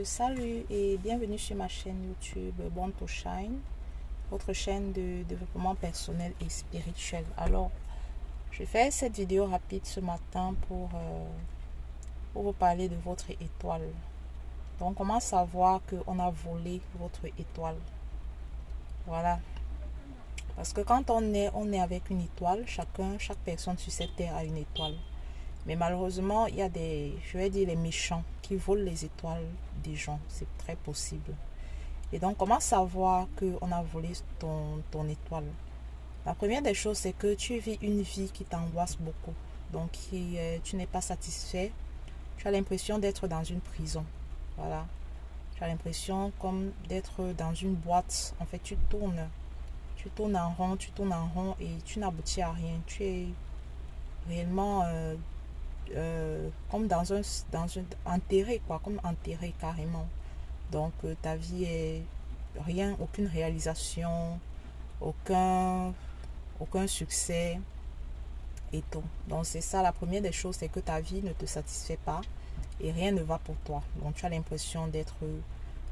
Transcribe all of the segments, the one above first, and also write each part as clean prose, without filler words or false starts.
Salut et bienvenue sur ma chaîne YouTube Born to Shine, votre chaîne de développement personnel et spirituel. Alors, je fais cette vidéo rapide ce matin pour vous parler de votre étoile. Donc, comment savoir qu'on a volé votre étoile? Voilà. Parce que quand on est avec une étoile, chaque personne sur cette terre a une étoile. Mais malheureusement, il y a les méchants qui volent les étoiles des gens. C'est très possible. Et donc, comment savoir qu'on a volé ton étoile? La première des choses, c'est que tu vis une vie qui t'angoisse beaucoup. Donc, tu n'es pas satisfait. Tu as l'impression d'être dans une prison. Voilà. Tu as l'impression comme d'être dans une boîte. En fait, tu tournes en rond et tu n'aboutis à rien. Tu es réellement comme dans un enterré, quoi, comme enterré carrément. Donc ta vie est rien, aucune réalisation, aucun succès et tout. Donc c'est ça, la première des choses, c'est que ta vie ne te satisfait pas et rien ne va pour toi. Donc tu as l'impression d'être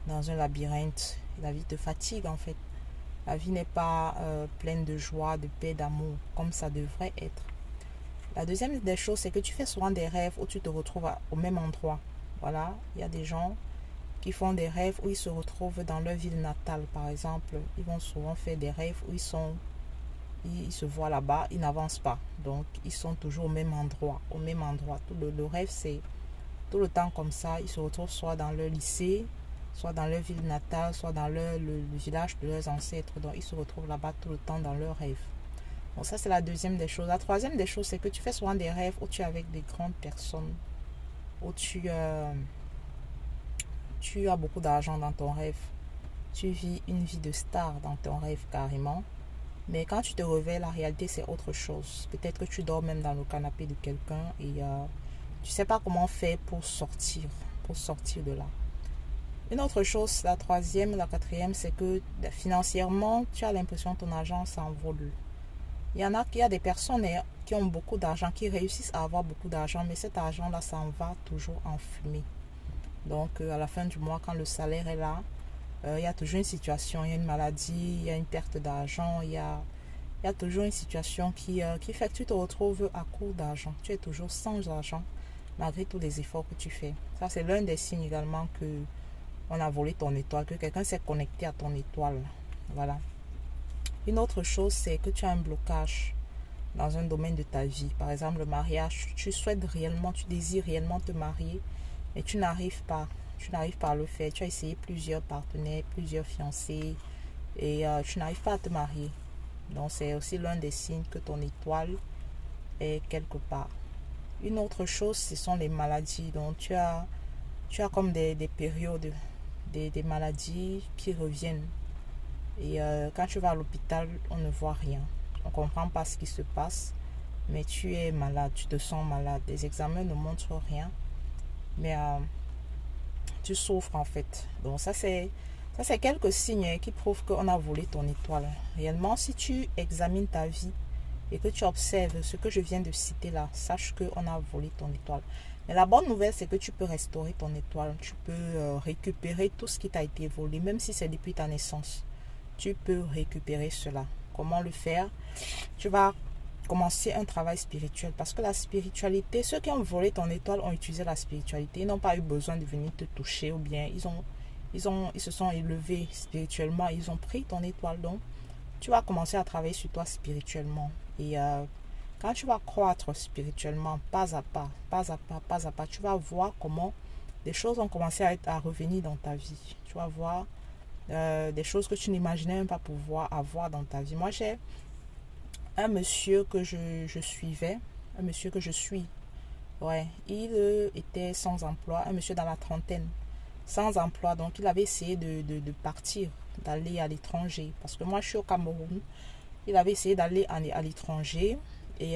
dans un labyrinthe. La vie te fatigue en fait. La vie n'est pas pleine de joie, de paix, d'amour comme ça devrait être. La deuxième des choses, c'est que tu fais souvent des rêves où tu te retrouves au même endroit. Voilà, il y a des gens qui font des rêves où ils se retrouvent dans leur ville natale, par exemple. Ils vont souvent faire des rêves où ils se voient là-bas, ils n'avancent pas. Donc, ils sont toujours au même endroit, Tout le rêve, c'est tout le temps comme ça. Ils se retrouvent soit dans leur lycée, soit dans leur ville natale, soit dans le village de leurs ancêtres. Donc, ils se retrouvent là-bas tout le temps dans leurs rêves. Bon, ça, c'est la deuxième des choses. La troisième des choses, c'est que tu fais souvent des rêves où tu es avec des grandes personnes, où tu as beaucoup d'argent dans ton rêve. Tu vis une vie de star dans ton rêve carrément. Mais quand tu te réveilles, la réalité, c'est autre chose. Peut-être que tu dors même dans le canapé de quelqu'un et tu ne sais pas comment faire pour sortir de là. Une autre chose, la quatrième, c'est que financièrement, tu as l'impression que ton argent s'envole. Il y a des personnes qui ont beaucoup d'argent, qui réussissent à avoir beaucoup d'argent, mais cet argent-là s'en va toujours en fumée. Donc, à la fin du mois, quand le salaire est là, il y a toujours une situation, il y a une maladie, il y a une perte d'argent, il y a toujours une situation qui fait que tu te retrouves à court d'argent. Tu es toujours sans argent, malgré tous les efforts que tu fais. Ça, c'est l'un des signes également que on a volé ton étoile, que quelqu'un s'est connecté à ton étoile. Voilà. Une autre chose, c'est que tu as un blocage dans un domaine de ta vie. Par exemple, le mariage, tu désires réellement te marier, mais tu n'arrives pas. Tu n'arrives pas à le faire. Tu as essayé plusieurs partenaires, plusieurs fiancés, et tu n'arrives pas à te marier. Donc, c'est aussi l'un des signes que ton étoile est quelque part. Une autre chose, ce sont les maladies. Donc, tu as comme des périodes, des maladies qui reviennent. Et quand tu vas à l'hôpital, on ne voit rien. On ne comprend pas ce qui se passe, mais tu es malade, tu te sens malade. Les examens ne montrent rien, mais tu souffres en fait. Donc ça c'est quelques signes qui prouvent qu'on a volé ton étoile. Réellement, si tu examines ta vie et que tu observes ce que je viens de citer là, sache qu'on a volé ton étoile. Mais la bonne nouvelle, c'est que tu peux restaurer ton étoile. Tu peux récupérer tout ce qui t'a été volé, même si c'est depuis ta naissance. Tu peux récupérer cela. Comment le faire? Tu vas commencer un travail spirituel parce que la spiritualité, ceux qui ont volé ton étoile ont utilisé la spiritualité. Ils n'ont pas eu besoin de venir te toucher ou bien ils se sont élevés spirituellement. Ils ont pris ton étoile. Donc, tu vas commencer à travailler sur toi spirituellement. Et quand tu vas croître spirituellement, pas à pas, tu vas voir comment des choses ont commencé à revenir dans ta vie. Tu vas voir des choses que tu n'imaginais même pas pouvoir avoir dans ta vie. Moi, j'ai un monsieur que je suivais, un monsieur que je suis. Ouais, il était sans emploi, un monsieur dans la trentaine, sans emploi. Donc, il avait essayé de partir, d'aller à l'étranger. Parce que moi, je suis au Cameroun. Il avait essayé d'aller à l'étranger et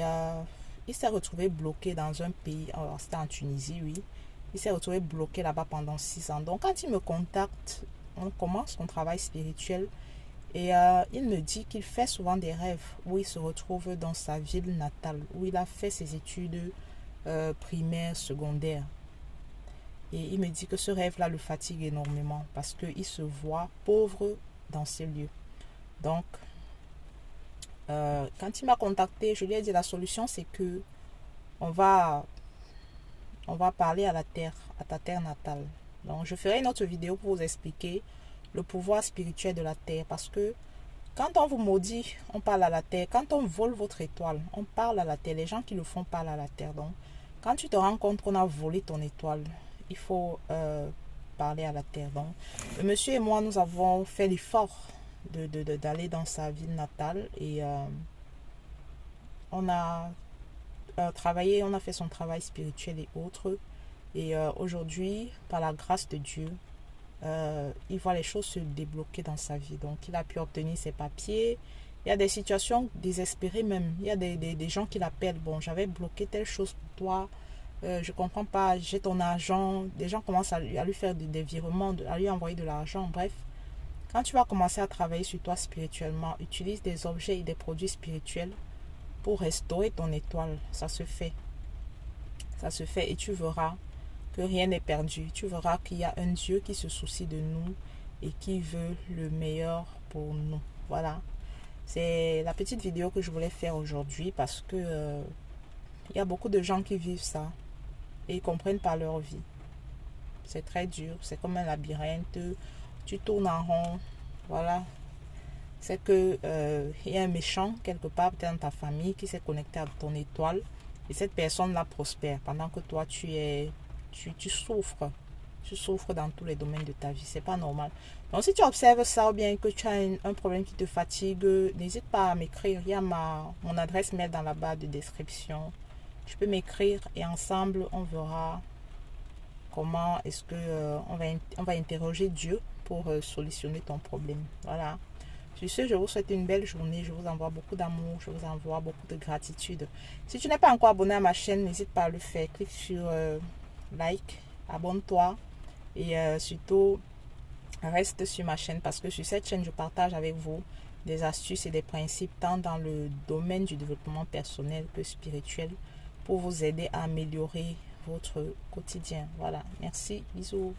il s'est retrouvé bloqué dans un pays. Alors, c'était en Tunisie, oui. Il s'est retrouvé bloqué là-bas pendant 6 ans. Donc, quand il me contacte, on commence son travail spirituel et il me dit qu'il fait souvent des rêves où il se retrouve dans sa ville natale, où il a fait ses études primaires, secondaires. Et il me dit que ce rêve-là le fatigue énormément parce qu'il se voit pauvre dans ces lieux. Donc, quand il m'a contacté, je lui ai dit la solution, c'est que on va parler à la terre, à ta terre natale. Donc, je ferai une autre vidéo pour vous expliquer le pouvoir spirituel de la terre. Parce que quand on vous maudit, on parle à la terre. Quand on vole votre étoile, on parle à la terre. Les gens qui le font parlent à la terre. Donc, quand tu te rends compte qu'on a volé ton étoile, il faut parler à la terre. Donc, le monsieur et moi, nous avons fait l'effort d'aller dans sa ville natale. Et on a travaillé, on a fait son travail spirituel et autres. Et aujourd'hui, par la grâce de Dieu, il voit les choses se débloquer dans sa vie. Donc, il a pu obtenir ses papiers. Il y a des situations désespérées même. Il y a des gens qui l'appellent. Bon, j'avais bloqué telle chose pour toi. Je ne comprends pas. J'ai ton argent. Des gens commencent à lui faire des virements, à lui envoyer de l'argent. Bref, quand tu vas commencer à travailler sur toi spirituellement, utilise des objets et des produits spirituels pour restaurer ton étoile. Ça se fait. Ça se fait et tu verras que rien n'est perdu. Tu verras qu'il y a un Dieu qui se soucie de nous et qui veut le meilleur pour nous. Voilà. C'est la petite vidéo que je voulais faire aujourd'hui parce que il y a beaucoup de gens qui vivent ça et ils ne comprennent pas leur vie. C'est très dur. C'est comme un labyrinthe. Tu tournes en rond. Voilà. C'est que il y a un méchant quelque part dans ta famille qui s'est connecté à ton étoile et cette personne-là prospère pendant que toi tu souffres. Tu souffres dans tous les domaines de ta vie. C'est pas normal. Donc, si tu observes ça ou bien que tu as un problème qui te fatigue, n'hésite pas à m'écrire. Il y a mon adresse mail dans la barre de description. Tu peux m'écrire et ensemble, on verra comment est-ce que on va interroger Dieu pour solutionner ton problème. Voilà. Sur ce, je vous souhaite une belle journée. Je vous envoie beaucoup d'amour. Je vous envoie beaucoup de gratitude. Si tu n'es pas encore abonné à ma chaîne, n'hésite pas à le faire. Clique sur like, abonne-toi et surtout reste sur ma chaîne parce que sur cette chaîne, je partage avec vous des astuces et des principes tant dans le domaine du développement personnel que spirituel pour vous aider à améliorer votre quotidien. Voilà, merci, bisous.